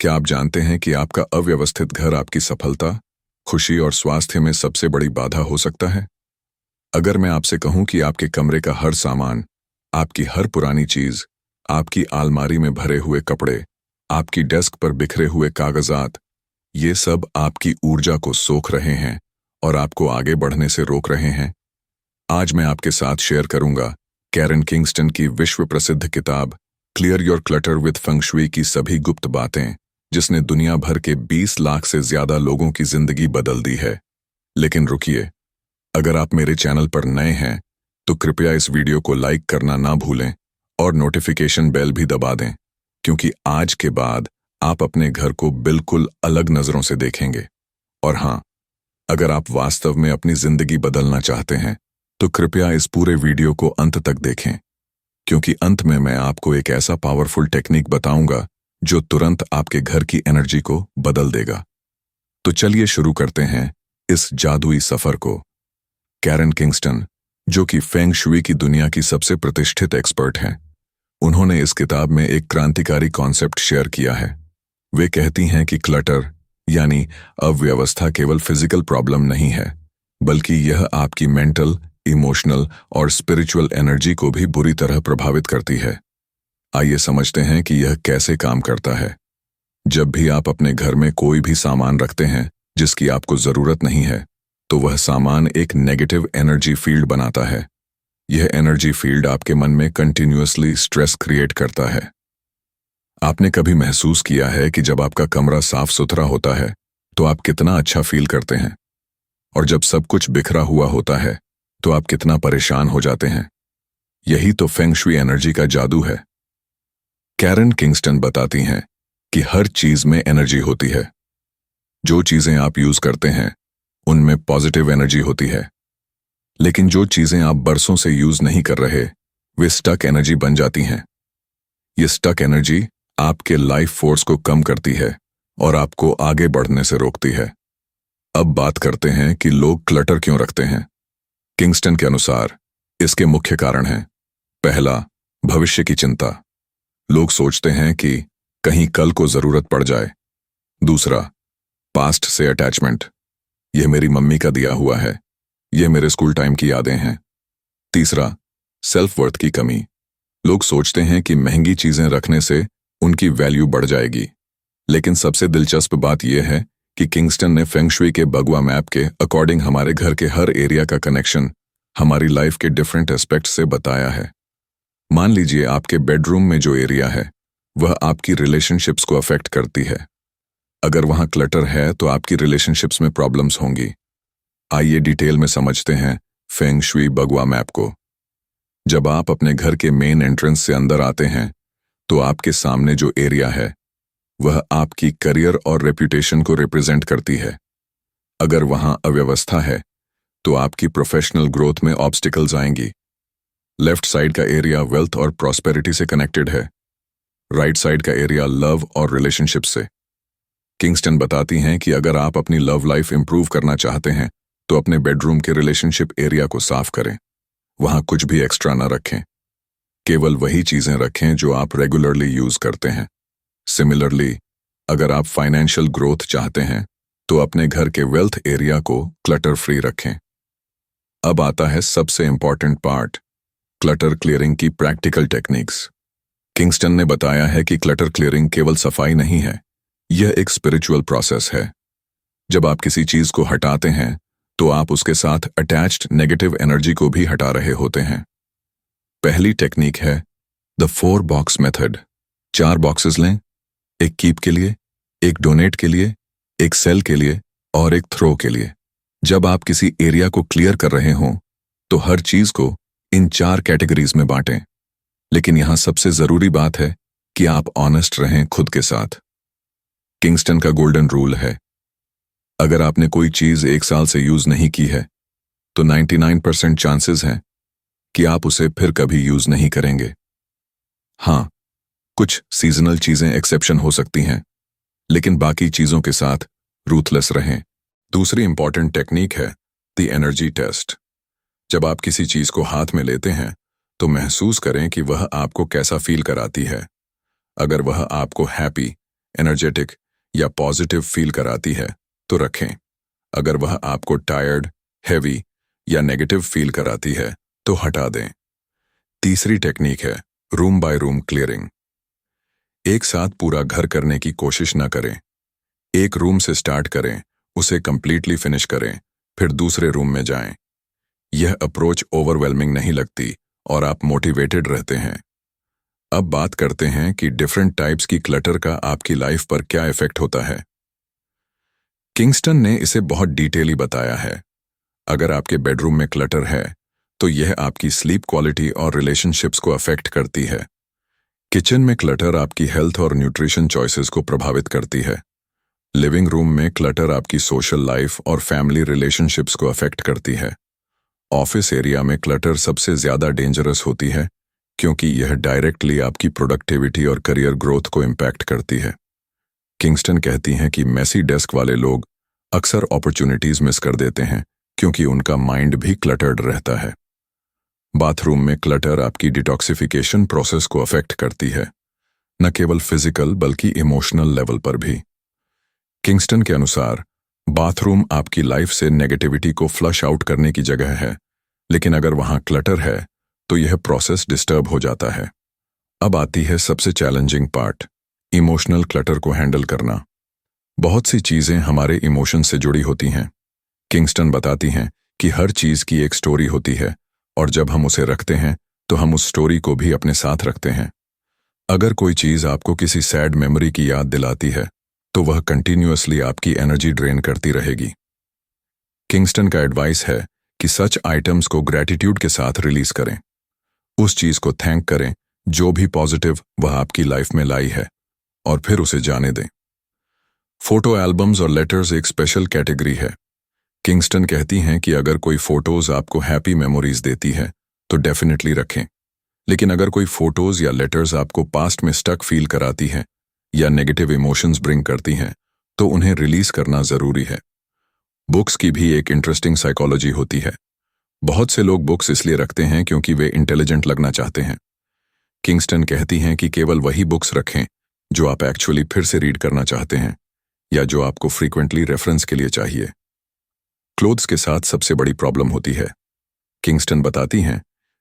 क्या आप जानते हैं कि आपका अव्यवस्थित घर आपकी सफलता, खुशी और स्वास्थ्य में सबसे बड़ी बाधा हो सकता है? अगर मैं आपसे कहूं कि आपके कमरे का हर सामान, आपकी हर पुरानी चीज, आपकी अलमारी में भरे हुए कपड़े, आपकी डेस्क पर बिखरे हुए कागजात, ये सब आपकी ऊर्जा को सोख रहे हैं और आपको आगे बढ़ने से रोक रहे हैं। आज मैं आपके साथ शेयर करूंगा कैरन किंगस्टन की विश्व प्रसिद्ध किताब clear your clutter with feng shui की सभी गुप्त बातें, जिसने दुनिया भर के 20 लाख से ज्यादा लोगों की जिंदगी बदल दी है। लेकिन रुकिए, अगर आप मेरे चैनल पर नए हैं तो कृपया इस वीडियो को लाइक करना ना भूलें और नोटिफिकेशन बेल भी दबा दें, क्योंकि आज के बाद आप अपने घर को बिल्कुल अलग नजरों से देखेंगे। और हाँ, अगर आप वास्तव में अपनी जिंदगी बदलना चाहते हैं तो कृपया इस पूरे वीडियो को अंत तक देखें, क्योंकि अंत में मैं आपको एक ऐसा पावरफुल टेक्निक बताऊंगा जो तुरंत आपके घर की एनर्जी को बदल देगा। तो चलिए शुरू करते हैं इस जादुई सफर को। कैरन किंगस्टन, जो कि फेंग शुई की दुनिया की सबसे प्रतिष्ठित एक्सपर्ट हैं, उन्होंने इस किताब में एक क्रांतिकारी कॉन्सेप्ट शेयर किया है। वे कहती हैं कि क्लटर यानी अव्यवस्था केवल फिजिकल प्रॉब्लम नहीं है, बल्कि यह आपकी मेंटल, इमोशनल और स्पिरिचुअल एनर्जी को भी बुरी तरह प्रभावित करती है। आइए समझते हैं कि यह कैसे काम करता है। जब भी आप अपने घर में कोई भी सामान रखते हैं जिसकी आपको जरूरत नहीं है, तो वह सामान एक नेगेटिव एनर्जी फील्ड बनाता है। यह एनर्जी फील्ड आपके मन में कंटिन्यूअसली स्ट्रेस क्रिएट करता है। आपने कभी महसूस किया है कि जब आपका कमरा साफ सुथरा होता है तो आप कितना अच्छा फील करते हैं, और जब सब कुछ बिखरा हुआ होता है तो आप कितना परेशान हो जाते हैं? यही तो फेंग शुई एनर्जी का जादू है। कैरन किंगस्टन बताती हैं कि हर चीज में एनर्जी होती है। जो चीजें आप यूज करते हैं उनमें पॉजिटिव एनर्जी होती है, लेकिन जो चीजें आप बरसों से यूज नहीं कर रहे, वे स्टक एनर्जी बन जाती हैं। ये स्टक एनर्जी आपके लाइफ फोर्स को कम करती है और आपको आगे बढ़ने से रोकती है। अब बात करते हैं कि लोग क्लटर क्यों रखते हैं। किंगस्टन के अनुसार इसके मुख्य कारण हैं। पहला, भविष्य की चिंता। लोग सोचते हैं कि कहीं कल को जरूरत पड़ जाए। दूसरा, पास्ट से अटैचमेंट। यह मेरी मम्मी का दिया हुआ है, यह मेरे स्कूल टाइम की यादें हैं। तीसरा, सेल्फ वर्थ की कमी। लोग सोचते हैं कि महंगी चीजें रखने से उनकी वैल्यू बढ़ जाएगी। लेकिन सबसे दिलचस्प बात यह है कि किंगस्टन ने फेंग शुई के बगवा मैप के अकॉर्डिंग हमारे घर के हर एरिया का कनेक्शन हमारी लाइफ के डिफरेंट एस्पेक्ट से बताया है। मान लीजिए आपके बेडरूम में जो एरिया है वह आपकी रिलेशनशिप्स को अफेक्ट करती है। अगर वहां क्लटर है तो आपकी रिलेशनशिप्स में प्रॉब्लम्स होंगी। आइए डिटेल में समझते हैं फेंग शुई बगवा मैप को। जब आप अपने घर के मेन एंट्रेंस से अंदर आते हैं तो आपके सामने जो एरिया है वह आपकी करियर और रेपुटेशन को रिप्रेजेंट करती है। अगर वहां अव्यवस्था है तो आपकी प्रोफेशनल ग्रोथ में ऑब्स्टिकल्स आएंगी। लेफ्ट साइड का एरिया वेल्थ और प्रॉस्पेरिटी से कनेक्टेड है, राइट साइड का एरिया लव और रिलेशनशिप से। किंगस्टन बताती हैं कि अगर आप अपनी लव लाइफ इंप्रूव करना चाहते हैं तो अपने बेडरूम के रिलेशनशिप एरिया को साफ करें। वहां कुछ भी एक्स्ट्रा ना रखें, केवल वही चीजें रखें जो आप रेगुलरली यूज करते हैं। सिमिलरली, अगर आप फाइनेंशियल ग्रोथ चाहते हैं तो अपने घर के वेल्थ एरिया को क्लटर फ्री रखें। अब आता है सबसे इंपॉर्टेंट पार्ट, क्लटर क्लियरिंग की प्रैक्टिकल टेक्निक्स। किंगस्टन ने बताया है कि क्लटर क्लियरिंग केवल सफाई नहीं है, यह एक स्पिरिचुअल प्रोसेस है। जब आप किसी चीज को हटाते हैं तो आप उसके साथ अटैच्ड नेगेटिव एनर्जी को भी हटा रहे होते हैं। पहली टेक्निक है द 4 बॉक्स मेथड। 4 बॉक्सेस लें, एक कीप के लिए, एक डोनेट के लिए, एक सेल के लिए और एक थ्रो के लिए। जब आप किसी एरिया को क्लियर कर रहे हों तो हर चीज को इन 4 कैटेगरीज में बांटें। लेकिन यहां सबसे जरूरी बात है कि आप ऑनेस्ट रहें खुद के साथ। किंगस्टन का गोल्डन रूल है, अगर आपने कोई चीज 1 साल से यूज नहीं की है तो 99% चांसेस हैं कि आप उसे फिर कभी यूज नहीं करेंगे। हाँ, कुछ सीजनल चीजें एक्सेप्शन हो सकती हैं, लेकिन बाकी चीजों के साथ रूथलेस रहें। दूसरी इंपॉर्टेंट टेक्निक है द एनर्जी टेस्ट। जब आप किसी चीज को हाथ में लेते हैं तो महसूस करें कि वह आपको कैसा फील कराती है। अगर वह आपको हैप्पी, एनर्जेटिक या पॉजिटिव फील कराती है तो रखें। अगर वह आपको टायर्ड, हैवी या नेगेटिव फील कराती है तो हटा दें। तीसरी टेक्निक है रूम बाय रूम क्लियरिंग। एक साथ पूरा घर करने की कोशिश न करें। एक रूम से स्टार्ट करें, उसे कंप्लीटली फिनिश करें, फिर दूसरे रूम में जाएं। यह अप्रोच ओवरवेलमिंग नहीं लगती और आप मोटिवेटेड रहते हैं। अब बात करते हैं कि डिफरेंट टाइप्स की क्लटर का आपकी लाइफ पर क्या इफेक्ट होता है। किंगस्टन ने इसे बहुत डिटेली बताया है। अगर आपके बेडरूम में क्लटर है तो यह आपकी स्लीप क्वालिटी और रिलेशनशिप्स को अफेक्ट करती है। किचन में क्लटर आपकी हेल्थ और न्यूट्रिशन चॉइसेस को प्रभावित करती है। लिविंग रूम में क्लटर आपकी सोशल लाइफ और फैमिली रिलेशनशिप्स को अफेक्ट करती है। ऑफिस एरिया में क्लटर सबसे ज्यादा डेंजरस होती है क्योंकि यह डायरेक्टली आपकी प्रोडक्टिविटी और करियर ग्रोथ को इम्पैक्ट करती है। किंगस्टन कहती हैं कि मेसी डेस्क वाले लोग अक्सर अपॉर्चुनिटीज मिस कर देते हैं क्योंकि उनका माइंड भी क्लटर्ड रहता है। बाथरूम में क्लटर आपकी डिटॉक्सिफिकेशन प्रोसेस को अफेक्ट करती है, न केवल फिजिकल बल्कि इमोशनल लेवल पर भी। किंगस्टन के अनुसार बाथरूम आपकी लाइफ से नेगेटिविटी को फ्लश आउट करने की जगह है, लेकिन अगर वहां क्लटर है तो यह प्रोसेस डिस्टर्ब हो जाता है। अब आती है सबसे चैलेंजिंग पार्ट, इमोशनल क्लटर को हैंडल करना। बहुत सी चीजें हमारे इमोशन से जुड़ी होती हैं। किंगस्टन बताती हैं कि हर चीज की एक स्टोरी होती है और जब हम उसे रखते हैं तो हम उस स्टोरी को भी अपने साथ रखते हैं। अगर कोई चीज आपको किसी सैड मेमोरी की याद दिलाती है तो वह कंटिन्यूअसली आपकी एनर्जी ड्रेन करती रहेगी। किंगस्टन का एडवाइस है कि सच आइटम्स को ग्रैटिट्यूड के साथ रिलीज करें। उस चीज को थैंक करें जो भी पॉजिटिव वह आपकी लाइफ में लाई है और फिर उसे जाने दें। फोटो एल्बम्स और लेटर्स एक स्पेशल कैटेगरी है। किंगस्टन कहती हैं कि अगर कोई फोटोज आपको हैप्पी मेमोरीज देती है तो डेफिनेटली रखें, लेकिन अगर कोई फोटोज या लेटर्स आपको पास्ट में स्टक फील कराती है या नेगेटिव इमोशंस ब्रिंग करती हैं तो उन्हें रिलीज करना जरूरी है। बुक्स की भी एक इंटरेस्टिंग साइकोलॉजी होती है। बहुत से लोग बुक्स इसलिए रखते हैं क्योंकि वे इंटेलिजेंट लगना चाहते हैं। किंगस्टन कहती हैं कि केवल वही बुक्स रखें जो आप एक्चुअली फिर से रीड करना चाहते हैं या जो आपको फ्रीक्वेंटली रेफरेंस के लिए चाहिए। क्लोथ्स के साथ सबसे बड़ी प्रॉब्लम होती है। किंगस्टन बताती हैं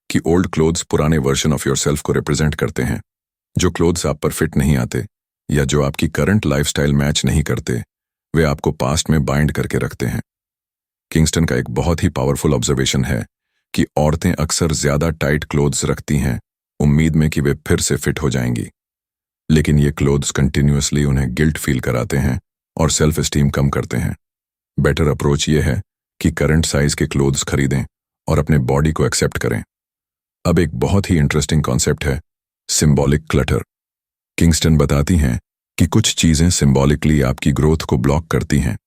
कि ओल्ड क्लोथ्स पुराने वर्जन ऑफ योरसेल्फ को रिप्रेजेंट करते हैं। जो क्लोथ्स आप पर फिट नहीं आते या जो आपकी करंट लाइफस्टाइल मैच नहीं करते, वे आपको पास्ट में बाइंड करके रखते हैं। किंगस्टन का एक बहुत ही पावरफुल ऑब्जर्वेशन है कि औरतें अक्सर ज्यादा टाइट क्लोथ्स रखती हैं उम्मीद में कि वे फिर से फिट हो जाएंगी, लेकिन ये क्लोथ्स कंटिन्यूअसली उन्हें गिल्ट फील कराते हैं और सेल्फ एस्टीम कम करते हैं। बेटर अप्रोच ये है कि करंट साइज के क्लोथ्स खरीदें और अपने बॉडी को एक्सेप्ट करें। अब एक बहुत ही इंटरेस्टिंग कॉन्सेप्ट है सिंबॉलिक क्लटर। किंगस्टन बताती हैं कि कुछ चीजें सिंबॉलिकली आपकी ग्रोथ को ब्लॉक करती हैं।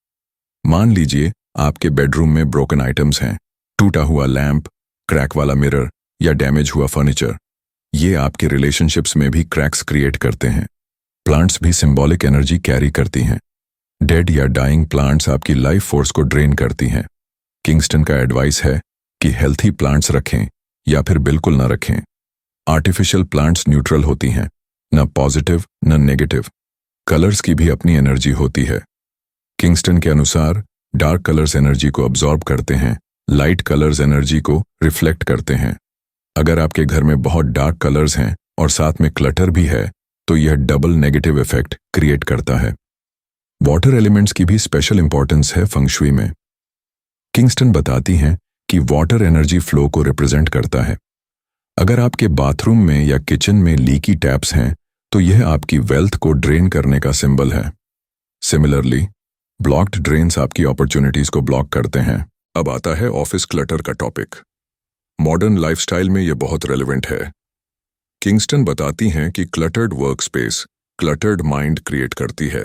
मान लीजिए आपके बेडरूम में ब्रोकन आइटम्स हैं, टूटा हुआ लैंप, क्रैक वाला मिरर या डैमेज हुआ फर्नीचर। ये आपके रिलेशनशिप्स में भी क्रैक्स क्रिएट करते हैं। प्लांट्स भी सिंबॉलिक एनर्जी कैरी करती हैं। डेड या डाइंग प्लांट्स आपकी लाइफ फोर्स को ड्रेन करती हैं। किंगस्टन का एडवाइस है कि हेल्थी प्लांट्स रखें या फिर बिल्कुल न रखें। आर्टिफिशियल प्लांट्स न्यूट्रल होती हैं, न पॉजिटिव न नेगेटिव। कलर्स की भी अपनी एनर्जी होती है। किंगस्टन के अनुसार डार्क कलर्स एनर्जी को अब्सॉर्ब करते हैं, लाइट कलर्स एनर्जी को रिफ्लेक्ट करते हैं। अगर आपके घर में बहुत डार्क कलर्स हैं और साथ में क्लटर भी है तो यह डबल नेगेटिव इफेक्ट क्रिएट करता है। वाटर एलिमेंट्स की भी स्पेशल इंपॉर्टेंस है फंगशुई में। किंगस्टन बताती हैं कि वाटर एनर्जी फ्लो को रिप्रेजेंट करता है। अगर आपके बाथरूम में या किचन में लीकी टैप्स हैं तो यह आपकी वेल्थ को ड्रेन करने का सिंबल है। सिमिलरली ब्लॉक्ड ड्रेन्स आपकी अपॉर्चुनिटीज को ब्लॉक करते हैं। अब आता है ऑफिस क्लटर का टॉपिक। मॉडर्न लाइफस्टाइल में यह बहुत रेलेवेंट है। किंगस्टन बताती हैं कि cluttered workspace cluttered mind create करती है।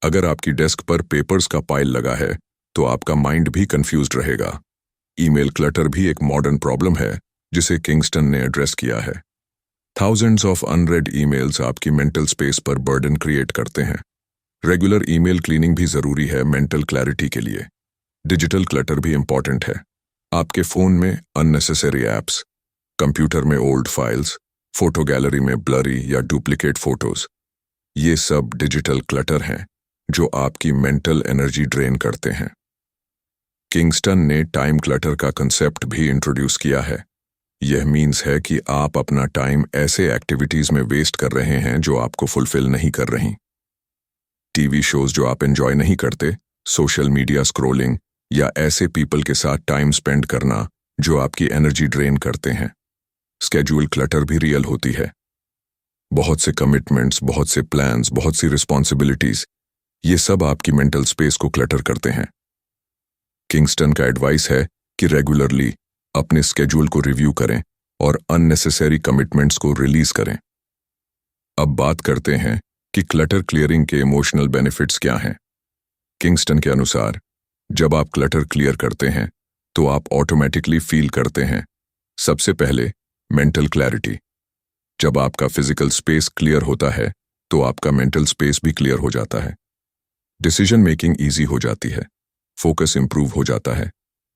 अगर आपकी डेस्क पर पेपर्स का पाइल लगा है तो आपका माइंड भी कंफ्यूज्ड रहेगा। ईमेल क्लटर भी एक मॉडर्न प्रॉब्लम है जिसे किंगस्टन ने एड्रेस किया है। थाउजेंड्स ऑफ अनरेड ईमेल्स आपकी मेंटल स्पेस पर बर्डन क्रिएट करते हैं। रेगुलर ईमेल क्लीनिंग भी जरूरी है मेंटल क्लैरिटी के लिए। डिजिटल क्लटर भी इंपॉर्टेंट है। आपके फोन में अननेसेसरी ऐप्स, कंप्यूटर में ओल्ड फाइल्स, फोटो गैलरी में ब्लरी या डुप्लीकेट फोटोज, ये सब डिजिटल क्लटर हैं जो आपकी मेंटल एनर्जी ड्रेन करते हैं। किंगस्टन ने टाइम क्लटर का कंसेप्ट भी इंट्रोड्यूस किया है। यह मीन्स है कि आप अपना टाइम ऐसे एक्टिविटीज में वेस्ट कर रहे हैं जो आपको फुलफिल नहीं कर रही। टीवी शोज जो आप एंजॉय नहीं करते, सोशल मीडिया स्क्रॉलिंग या ऐसे पीपल के साथ टाइम स्पेंड करना जो आपकी एनर्जी ड्रेन करते हैं। स्केड्यूल क्लटर भी रियल होती है। बहुत से कमिटमेंट्स, बहुत से प्लान्स, बहुत सी रिस्पॉन्सिबिलिटीज, ये सब आपकी मेंटल स्पेस को क्लटर करते हैं। किंगस्टन का एडवाइस है कि रेगुलरली अपने स्केड्यूल को रिव्यू करें और अननेसेसरी कमिटमेंट्स को रिलीज करें। अब बात करते हैं कि क्लटर क्लियरिंग के इमोशनल बेनिफिट्स क्या हैं। किंगस्टन के अनुसार जब आप क्लटर क्लियर करते हैं तो आप ऑटोमेटिकली फील करते हैं, सबसे पहले मेंटल क्लैरिटी। जब आपका फिजिकल स्पेस क्लियर होता है तो आपका मेंटल स्पेस भी क्लियर हो जाता है। डिसीजन मेकिंग ईजी हो जाती है, फोकस इंप्रूव हो जाता है,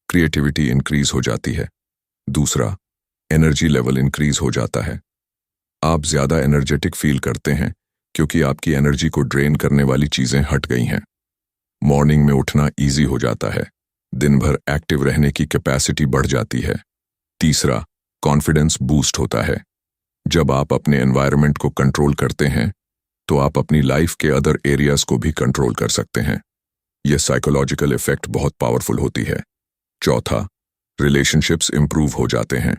क्रिएटिविटी इंक्रीज हो जाती है। दूसरा, एनर्जी लेवल इंक्रीज हो जाता है। आप ज्यादा एनर्जेटिक फील करते हैं क्योंकि आपकी एनर्जी को ड्रेन करने वाली चीजें हट गई हैं। मॉर्निंग में उठना इजी हो जाता है, दिन भर एक्टिव रहने की कैपेसिटी बढ़ जाती है। तीसरा, कॉन्फिडेंस बूस्ट होता है। जब आप अपने एनवायरनमेंट को कंट्रोल करते हैं तो आप अपनी लाइफ के अदर एरियाज को भी कंट्रोल कर सकते हैं। यह साइकोलॉजिकल इफेक्ट बहुत पावरफुल होती है। चौथा, रिलेशनशिप्स इंप्रूव हो जाते हैं।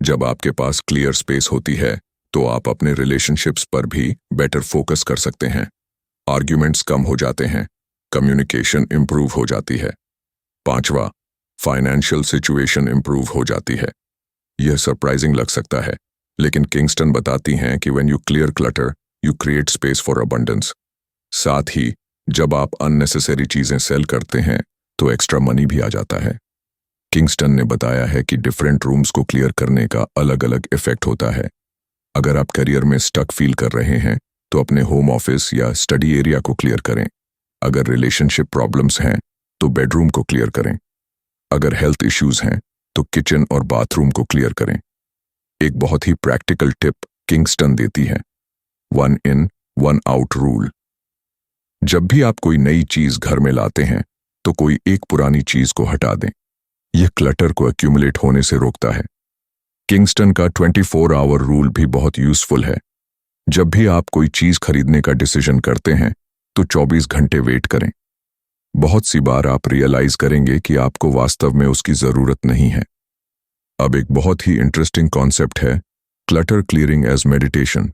जब आपके पास क्लियर स्पेस होती है तो आप अपने रिलेशनशिप्स पर भी बेटर फोकस कर सकते हैं। आर्ग्यूमेंट्स कम हो जाते हैं, कम्युनिकेशन इंप्रूव हो जाती है। पांचवा, फाइनेंशियल सिचुएशन इंप्रूव हो जाती है। यह सरप्राइजिंग लग सकता है, लेकिन किंगस्टन बताती हैं कि when you clear clutter you create space for abundance. साथ ही जब आप अननेसेसरी चीजें सेल करते हैं तो एक्स्ट्रा मनी भी आ जाता है। किंगस्टन ने बताया है कि डिफरेंट रूम्स को क्लियर करने का अलग अलग इफेक्ट होता है। अगर आप करियर में स्टक फील कर रहे हैं तो अपने होम ऑफिस या स्टडी एरिया को क्लियर करें। अगर रिलेशनशिप प्रॉब्लम्स हैं तो बेडरूम को क्लियर करें। अगर हेल्थ इश्यूज हैं तो किचन और बाथरूम को क्लियर करें। एक बहुत ही प्रैक्टिकल टिप किंगस्टन देती है, 1 in 1 out रूल। जब भी आप कोई नई चीज घर में लाते हैं तो कोई एक पुरानी चीज को हटा दें। यह क्लटर को एक्यूमुलेट होने से रोकता है। किंगस्टन का 24 आवर रूल भी बहुत यूजफुल है। जब भी आप कोई चीज खरीदने का डिसीजन करते हैं तो 24 घंटे वेट करें। बहुत सी बार आप रियलाइज करेंगे कि आपको वास्तव में उसकी जरूरत नहीं है। अब एक बहुत ही इंटरेस्टिंग कॉन्सेप्ट है clutter clearing as meditation.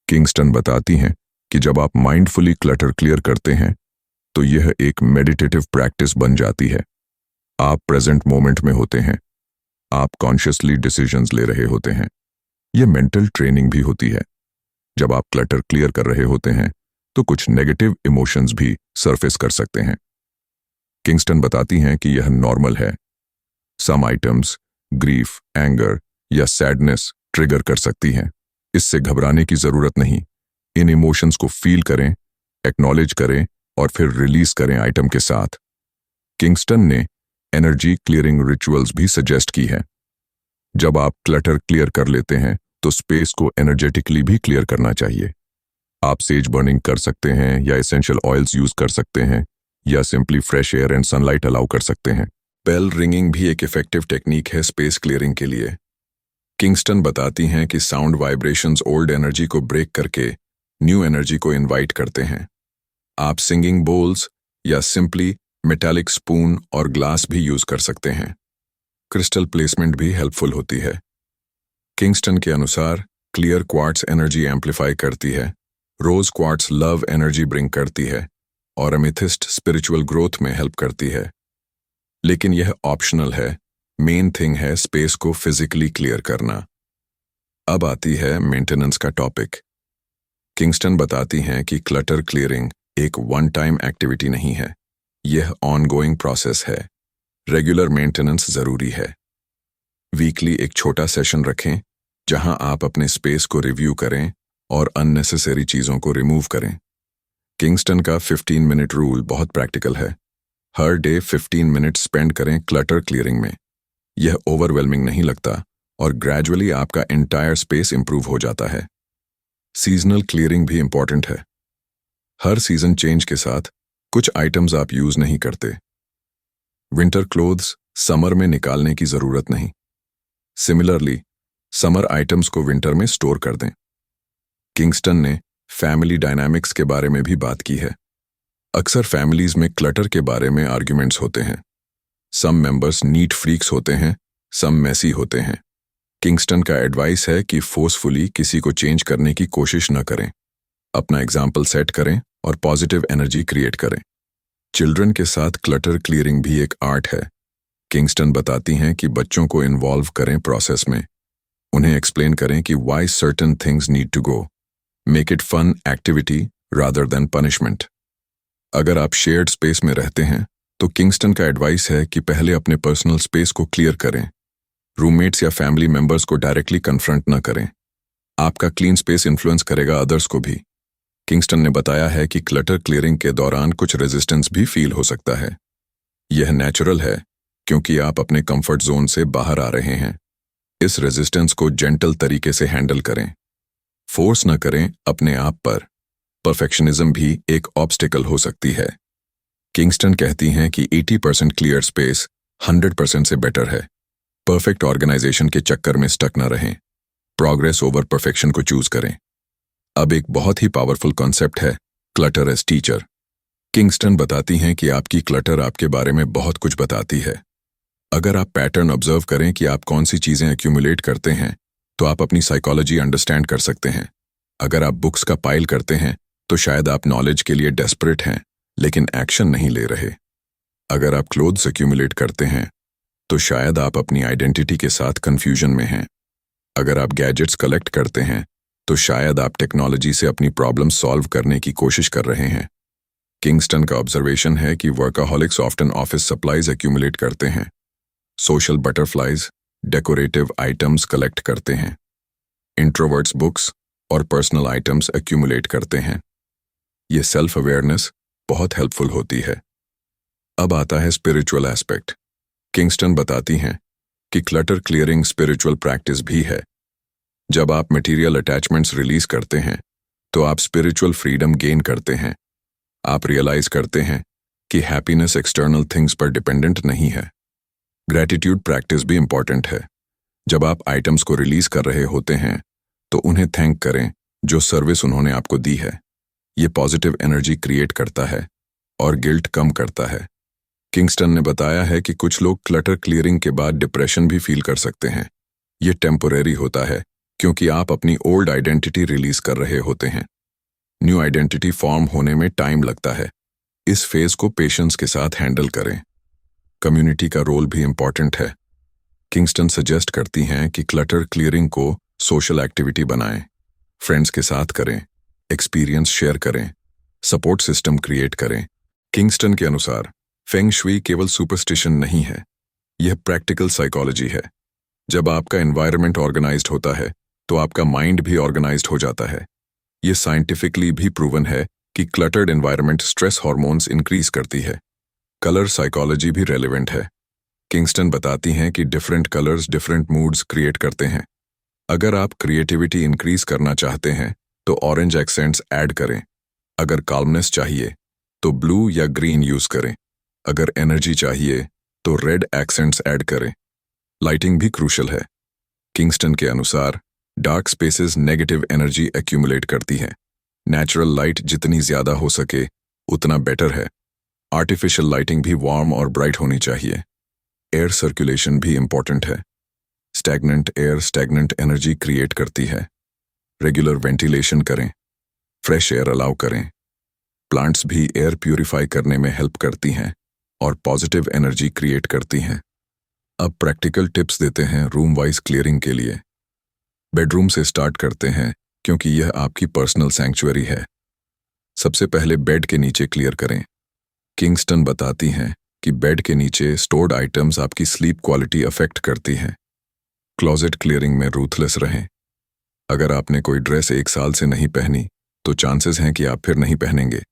Kingston बताती हैं कि जब आप माइंडफुली क्लटर क्लियर करते हैं तो यह एक मेडिटेटिव प्रैक्टिस बन जाती है। आप प्रेजेंट मोमेंट में होते हैं, आप कॉन्शियसली डिसीजंस ले रहे होते हैं। यह मेंटल ट्रेनिंग भी होती है। जब आप क्लटर क्लियर कर रहे होते हैं तो कुछ नेगेटिव इमोशंस भी सरफेस कर सकते हैं। किंगस्टन बताती हैं कि यह नॉर्मल है। सम आइटम्स ग्रीफ, एंगर या सैडनेस ट्रिगर कर सकती हैं। इससे घबराने की जरूरत नहीं। इन इमोशंस को फील करें, एक्नॉलेज करें और फिर रिलीज करें आइटम के साथ। किंगस्टन ने एनर्जी क्लियरिंग रिचुअल्स भी सजेस्ट की है। जब आप क्लटर क्लियर कर लेते हैं तो स्पेस को एनर्जेटिकली भी क्लियर करना चाहिए। आप सेज बर्निंग कर सकते हैं या एसेंशियल ऑयल्स यूज कर सकते हैं या simply fresh air and sunlight allow कर सकते हैं। बेल रिंगिंग भी एक इफेक्टिव टेक्निक है स्पेस क्लियरिंग के लिए। किंगस्टन बताती हैं कि साउंड वाइब्रेशंस ओल्ड एनर्जी को ब्रेक करके न्यू एनर्जी को इनवाइट करते हैं। आप सिंगिंग बोल्स या सिंपली मेटालिक स्पून और ग्लास भी यूज कर सकते हैं। क्रिस्टल प्लेसमेंट भी हेल्पफुल होती है। किंगस्टन के अनुसार क्लियर क्वार्ट्स एनर्जी एम्पलीफाई करती है, rose quartz love energy bring करती है और एमेथिस्ट स्पिरिचुअल ग्रोथ में हेल्प करती है। लेकिन यह ऑप्शनल है, मेन थिंग है स्पेस को फिजिकली क्लियर करना। अब आती है मेंटेनेंस का टॉपिक। किंगस्टन बताती हैं कि क्लटर क्लियरिंग एक वन टाइम एक्टिविटी नहीं है, यह ऑनगोइंग प्रोसेस है। रेगुलर मेंटेनेंस जरूरी है। वीकली एक छोटा सेशन रखें जहां आप अपने स्पेस को रिव्यू करें और अननेसेसरी चीजों को रिमूव करें। किंगस्टन का 15 मिनट रूल बहुत प्रैक्टिकल है। हर डे 15 मिनट स्पेंड करें क्लटर क्लियरिंग में। यह ओवरवेलमिंग नहीं लगता और ग्रेजुअली आपका एंटायर स्पेस इंप्रूव हो जाता है। सीजनल क्लियरिंग भी इंपॉर्टेंट है। हर सीजन चेंज के साथ कुछ आइटम्स आप यूज नहीं करते। विंटर क्लोथ्स समर में निकालने की जरूरत नहीं। सिमिलरली समर आइटम्स को विंटर में स्टोर कर दें। किंगस्टन ने फैमिली डायनामिक्स के बारे में भी बात की है। अक्सर फैमिलीज में क्लटर के बारे में आर्ग्यूमेंट्स होते हैं। सम मेंबर्स नीट फ्रीक्स होते हैं, सम मेसी होते हैं। किंगस्टन का एडवाइस है कि फोर्सफुली किसी को चेंज करने की कोशिश न करें। अपना एग्जाम्पल सेट करें और पॉजिटिव एनर्जी क्रिएट करें। चिल्ड्रन के साथ क्लटर क्लियरिंग भी एक आर्ट है। किंगस्टन बताती हैं कि बच्चों को इन्वॉल्व करें प्रोसेस में। उन्हें एक्सप्लेन करें कि why certain things need to go. Make it fun activity rather than punishment. अगर आप शेयर्ड स्पेस में रहते हैं तो किंगस्टन का एडवाइस है कि पहले अपने पर्सनल स्पेस को क्लियर करें। रूममेट्स या फैमिली मेंबर्स को डायरेक्टली कन्फ्रंट न करें। आपका क्लीन स्पेस इन्फ्लुएंस करेगा अदर्स को भी। किंगस्टन ने बताया है कि क्लटर क्लियरिंग के दौरान कुछ रेजिस्टेंस भी फील हो सकता है। यह नेचुरल है क्योंकि आप अपने कंफर्ट जोन से बाहर आ रहे हैं। इस रेजिस्टेंस को जेंटल तरीके से हैंडल करें। फोर्स न करें अपने आप पर। परफेक्शनिज्म भी एक ऑब्स्टिकल हो सकती है। किंगस्टन कहती हैं कि 80% क्लियर स्पेस 100% से बेटर है। परफेक्ट ऑर्गेनाइजेशन के चक्कर में स्टक न रहें। प्रोग्रेस ओवर परफेक्शन को चूज करें। अब एक बहुत ही पावरफुल कॉन्सेप्ट है क्लटर एज टीचर। किंगस्टन बताती हैं कि आपकी क्लटर आपके बारे में बहुत कुछ बताती है। अगर आप पैटर्न ऑब्जर्व करें कि आप कौन सी चीजें एक्यूमुलेट करते हैं तो आप अपनी साइकोलॉजी अंडरस्टैंड कर सकते हैं। अगर आप बुक्स का पाइल करते हैं तो शायद आप नॉलेज के लिए डेस्परेट हैं लेकिन एक्शन नहीं ले रहे। अगर आप क्लोथ्स एक्यूमुलेट करते हैं तो शायद आप अपनी आइडेंटिटी के साथ कंफ्यूजन में हैं। अगर आप गैजेट्स कलेक्ट करते हैं तो शायद आप टेक्नोलॉजी से अपनी प्रॉब्लम सॉल्व करने की कोशिश कर रहे हैं। किंगस्टन का ऑब्जर्वेशन है कि वर्काहॉलिक्स ऑफ्टन ऑफिस सप्लाईज एक्यूमुलेट करते हैं। Social butterflies decorative items collect करते हैं। इंट्रोवर्ट्स बुक्स और पर्सनल आइटम्स एक्यूमुलेट करते हैं। ये सेल्फ अवेयरनेस बहुत हेल्पफुल होती है। अब आता है स्पिरिचुअल एस्पेक्ट। किंगस्टन बताती हैं कि क्लटर क्लियरिंग स्पिरिचुअल प्रैक्टिस भी है। जब आप मटेरियल अटैचमेंट्स रिलीज करते हैं तो आप स्पिरिचुअल फ्रीडम गेन करते हैं। आप रियलाइज करते हैं कि हैप्पीनेस एक्सटर्नल थिंग्स पर डिपेंडेंट नहीं है। ग्रैटिट्यूड प्रैक्टिस भी इंपॉर्टेंट है। जब आप आइटम्स को रिलीज कर रहे होते हैं तो उन्हें थैंक करें जो सर्विस उन्होंने आपको दी है। ये पॉजिटिव एनर्जी क्रिएट करता है और गिल्ट कम करता है। किंगस्टन ने बताया है कि कुछ लोग क्लटर क्लियरिंग के बाद डिप्रेशन भी फील कर सकते हैं। ये टेम्पोरेरी होता है क्योंकि आप अपनी ओल्ड आइडेंटिटी रिलीज कर रहे होते हैं। न्यू आइडेंटिटी फॉर्म होने में टाइम लगता है। इस फेज को पेशेंस के साथ हैंडल करें। कम्युनिटी का रोल भी इंपॉर्टेंट है। किंगस्टन सजेस्ट करती हैं कि क्लटर क्लियरिंग को सोशल एक्टिविटी बनाएं। फ्रेंड्स के साथ करें, एक्सपीरियंस शेयर करें, सपोर्ट सिस्टम क्रिएट करें। किंगस्टन के अनुसार फेंग शुई केवल सुपरस्टिशन नहीं है, यह प्रैक्टिकल साइकोलॉजी है। जब आपका एनवायरनमेंट ऑर्गेनाइज्ड होता है तो आपका माइंड भी ऑर्गेनाइज्ड हो जाता है। यह साइंटिफिकली भी प्रूवन है कि cluttered environment stress hormones increase करती है। कलर साइकोलॉजी भी रेलेवेंट है। किंगस्टन बताती हैं कि different colours different moods create करते हैं। अगर आप क्रिएटिविटी इंक्रीज करना चाहते हैं तो ऑरेंज एक्सेंट्स ऐड करें। अगर काल्मनेस चाहिए तो ब्लू या ग्रीन यूज करें। अगर एनर्जी चाहिए तो रेड एक्सेंट्स ऐड करें। लाइटिंग भी क्रूशल है। किंगस्टन के अनुसार dark spaces negative energy accumulate करती हैं। नेचुरल लाइट जितनी ज्यादा हो सके उतना बेटर है। आर्टिफिशियल लाइटिंग भी वार्म और ब्राइट होनी चाहिए। एयर सर्कुलेशन भी इंपॉर्टेंट है। Stagnant air stagnant energy create करती है। रेगुलर वेंटिलेशन करें, फ्रेश एयर अलाउ करें। प्लांट्स भी एयर प्यूरिफाई करने में हेल्प करती हैं और पॉजिटिव एनर्जी क्रिएट करती हैं। अब प्रैक्टिकल टिप्स देते हैं रूम वाइज क्लियरिंग के लिए। बेडरूम से स्टार्ट करते हैं क्योंकि यह आपकी पर्सनल सैंक्चुअरी है। सबसे पहले बेड के नीचे क्लियर करें। किंगस्टन बताती हैं कि बेड के नीचे स्टोर्ड आइटम्स आपकी स्लीप क्वालिटी अफेक्ट करती हैं। क्लोजेट क्लियरिंग में रूथलेस रहें। अगर आपने कोई ड्रेस 1 साल से नहीं पहनी तो चांसेस हैं कि आप फिर नहीं पहनेंगे।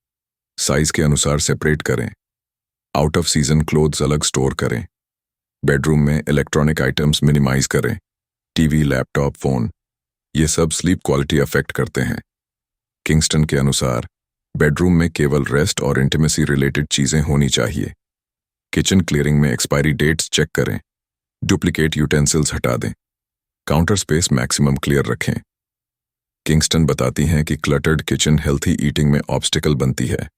साइज के अनुसार सेपरेट करें। आउट ऑफ सीजन क्लोथ्स अलग स्टोर करें। बेडरूम में इलेक्ट्रॉनिक आइटम्स मिनिमाइज करें। टीवी, लैपटॉप, फोन, ये सब स्लीप क्वालिटी अफेक्ट करते हैं। किंगस्टन के अनुसार बेडरूम में केवल रेस्ट और इंटीमेसी रिलेटेड चीजें होनी चाहिए। किचन क्लियरिंग में एक्सपायरी डेट्स चेक करें, डुप्लीकेट यूटेंसिल्स हटा दें, काउंटर स्पेस मैक्सिमम क्लियर रखें। किंगस्टन बताती हैं कि क्लटर्ड किचन हेल्थी ईटिंग में ऑब्स्टिकल बनती है।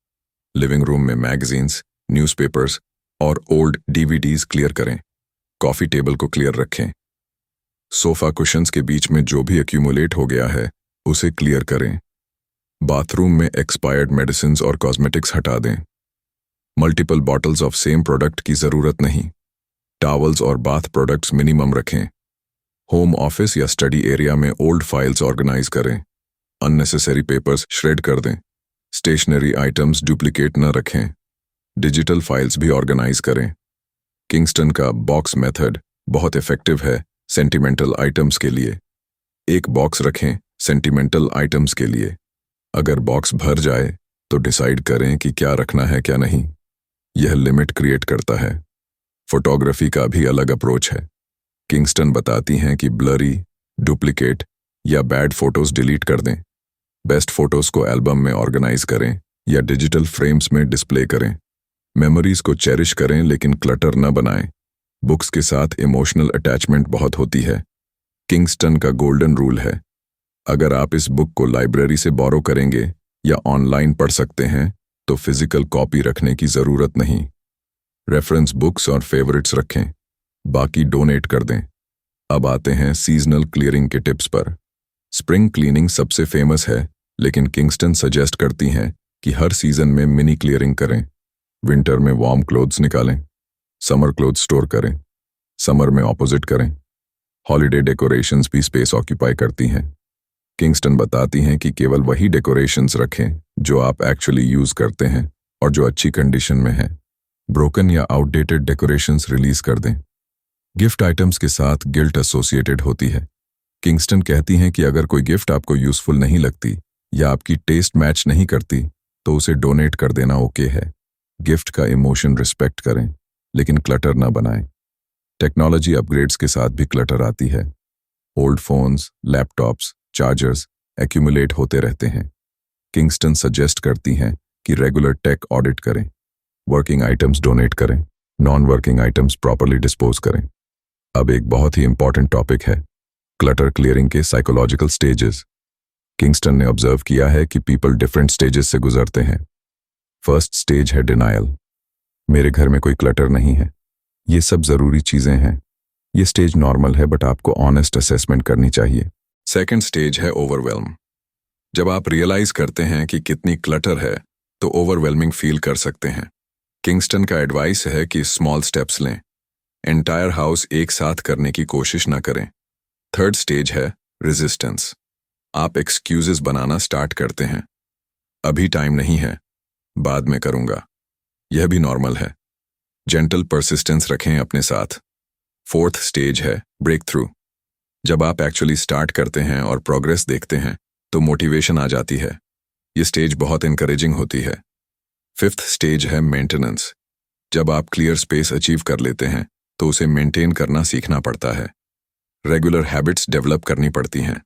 लिविंग रूम में मैगजीन्स, न्यूज़पेपर्स और ओल्ड डीवीडीज क्लियर करें। कॉफी टेबल को क्लियर रखें। सोफा कुशन्स के बीच में जो भी एक्यूमुलेट हो गया है उसे क्लियर करें। बाथरूम में एक्सपायर्ड मेडिसिन्स और कॉस्मेटिक्स हटा दें। Multiple bottles of same product की ज़रूरत नहीं। टॉवल्स और बाथ प्रोडक्ट्स मिनिमम रखें। होम ऑफिस या स्टडी एरिया में ओल्ड फाइल्स ऑर्गेनाइज करें। अननेसेसरी पेपर्स श्रेड कर दें। स्टेशनरी आइटम्स डुप्लीकेट न रखें। डिजिटल फाइल्स भी ऑर्गेनाइज करें। किंगस्टन का बॉक्स मेथड बहुत इफेक्टिव है सेंटिमेंटल आइटम्स के लिए। एक बॉक्स रखें सेंटिमेंटल आइटम्स के लिए। अगर बॉक्स भर जाए तो डिसाइड करें कि क्या रखना है क्या नहीं। यह लिमिट क्रिएट करता है। फोटोग्राफी का भी अलग अप्रोच है। किंगस्टन बताती हैं कि ब्लरी, डुप्लीकेट या बैड फोटोज डिलीट कर दें। बेस्ट फोटोज को एल्बम में ऑर्गेनाइज करें या डिजिटल फ्रेम्स में डिस्प्ले करें। मेमोरीज को चेरिश करें लेकिन क्लटर न बनाएं। बुक्स के साथ इमोशनल अटैचमेंट बहुत होती है। किंगस्टन का गोल्डन रूल है, अगर आप इस बुक को लाइब्रेरी से बोरो करेंगे या ऑनलाइन पढ़ सकते हैं तो फिजिकल कॉपी रखने की ज़रूरत नहीं। रेफरेंस बुक्स और फेवरेट्स रखें, बाकी डोनेट कर दें। अब आते हैं सीजनल क्लियरिंग के टिप्स पर। स्प्रिंग क्लीनिंग सबसे फेमस है, लेकिन किंगस्टन सजेस्ट करती हैं कि हर सीजन में मिनी क्लियरिंग करें। विंटर में वार्म क्लोथ्स निकालें, समर क्लोथ्स स्टोर करें, समर में ऑपोजिट करें। हॉलिडे डेकोरेशंस भी स्पेस ऑक्यूपाई करती हैं। किंगस्टन बताती हैं कि केवल वही डेकोरेशंस रखें जो आप एक्चुअली यूज करते हैं और जो अच्छी कंडीशन में है। ब्रोकन या आउटडेटेड डेकोरेशंस रिलीज कर दें। गिफ्ट आइटम्स के साथ गिल्ट एसोसिएटेड होती है। किंगस्टन कहती हैं कि अगर कोई गिफ्ट आपको यूजफुल नहीं लगती या आपकी टेस्ट मैच नहीं करती तो उसे डोनेट कर देना ओके है। गिफ्ट का इमोशन रिस्पेक्ट करें, लेकिन क्लटर ना बनाएं। टेक्नोलॉजी अपग्रेड्स के साथ भी क्लटर आती है। Old phones, laptops, chargers accumulate होते रहते हैं। किंगस्टन सजेस्ट करती हैं कि रेगुलर टेक ऑडिट करें। वर्किंग आइटम्स डोनेट करें, non working items properly dispose करें। अब एक बहुत ही इंपॉर्टेंट टॉपिक है क्लटर क्लियरिंग के साइकोलॉजिकल स्टेजेस। किंगस्टन ने ऑब्जर्व किया है कि पीपल डिफरेंट स्टेजेस से गुजरते हैं। फर्स्ट स्टेज है डिनायल। मेरे घर में कोई क्लटर नहीं है, ये सब जरूरी चीजें हैं। ये स्टेज नॉर्मल है, बट आपको ऑनेस्ट असेसमेंट करनी चाहिए। सेकंड स्टेज है ओवरवेल्म। जब आप रियलाइज करते हैं कि कितनी क्लटर है तो ओवरवेलमिंग फील कर सकते हैं। किंगस्टन का एडवाइस है कि स्मॉल स्टेप्स लें। एंटायर हाउस एक साथ करने की कोशिश ना करें। थर्ड स्टेज है रेजिस्टेंस। आप एक्सक्यूजेस बनाना स्टार्ट करते हैं। अभी टाइम नहीं है, बाद में करूंगा। यह भी नॉर्मल है। जेंटल परसिस्टेंस रखें अपने साथ। फोर्थ स्टेज है ब्रेक थ्रू। जब आप एक्चुअली स्टार्ट करते हैं और प्रोग्रेस देखते हैं तो मोटिवेशन आ जाती है। ये स्टेज बहुत इनकरेजिंग होती है। फिफ्थ स्टेज है मेंटेनेंस। जब आप क्लियर स्पेस अचीव कर लेते हैं तो उसे मेंटेन करना सीखना पड़ता है। रेगुलर हैबिट्स डेवलप करनी पड़ती हैं।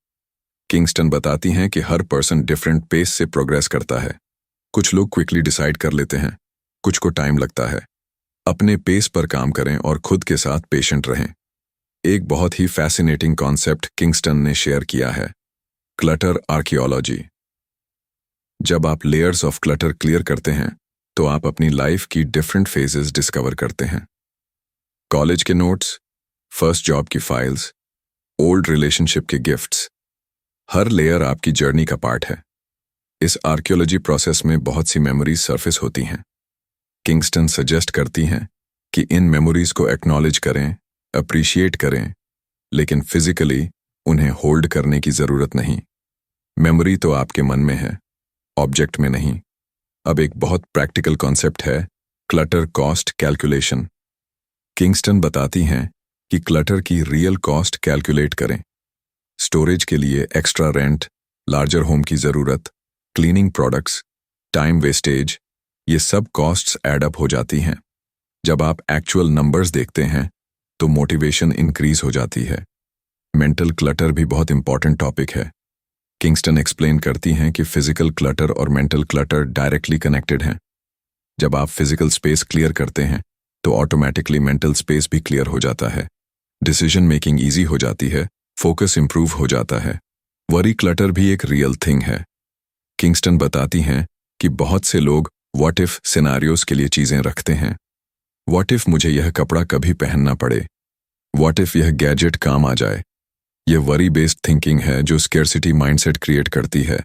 किंगस्टन बताती हैं कि हर पर्सन डिफरेंट पेस से प्रोग्रेस करता है। कुछ लोग क्विकली डिसाइड कर लेते हैं, कुछ को टाइम लगता है। अपने पेस पर काम करें और खुद के साथ पेशेंट रहें। एक बहुत ही फैसिनेटिंग कॉन्सेप्ट किंगस्टन ने शेयर किया है, क्लटर आर्कियोलॉजी। जब आप लेयर्स ऑफ क्लटर क्लियर करते हैं तो आप अपनी लाइफ की डिफरेंट फेजेस डिस्कवर करते हैं। कॉलेज के नोट्स, फर्स्ट जॉब की फाइल्स, ओल्ड रिलेशनशिप के गिफ्ट्स, हर लेयर आपकी जर्नी का पार्ट है। इस आर्कियोलॉजी प्रोसेस में बहुत सी मेमोरीज सरफेस होती हैं। किंगस्टन सजेस्ट करती हैं कि इन मेमोरीज को एक्नॉलेज करें, अप्रिशिएट करें, लेकिन फिजिकली उन्हें होल्ड करने की जरूरत नहीं। मेमोरी तो आपके मन में है, ऑब्जेक्ट में नहीं। अब एक बहुत प्रैक्टिकल कॉन्सेप्ट है क्लटर कॉस्ट कैलकुलेशन। किंगस्टन बताती हैं कि क्लटर की रियल कॉस्ट कैलकुलेट करें। स्टोरेज के लिए एक्स्ट्रा रेंट, लार्जर होम की ज़रूरत, क्लीनिंग प्रोडक्ट्स, टाइम वेस्टेज, ये सब कॉस्ट्स ऐड अप हो जाती हैं। जब आप एक्चुअल नंबर्स देखते हैं तो मोटिवेशन इंक्रीज हो जाती है। मेंटल क्लटर भी बहुत इंपॉर्टेंट टॉपिक है। किंगस्टन एक्सप्लेन करती हैं कि फिजिकल क्लटर और मेंटल क्लटर डायरेक्टली कनेक्टेड हैं। जब आप फिजिकल स्पेस क्लियर करते हैं तो ऑटोमेटिकली मेंटल स्पेस भी क्लियर हो जाता है। डिसीजन मेकिंग ईजी हो जाती है, फोकस इंप्रूव हो जाता है। वरी क्लटर भी एक रियल थिंग है। किंगस्टन बताती हैं कि बहुत से लोग व्हाट इफ सिनेरियोज के लिए चीजें रखते हैं। व्हाट इफ मुझे यह कपड़ा कभी पहनना पड़े, व्हाट इफ यह गैजेट काम आ जाए। यह वरी बेस्ड थिंकिंग है जो स्केर्सिटी माइंडसेट क्रिएट करती है।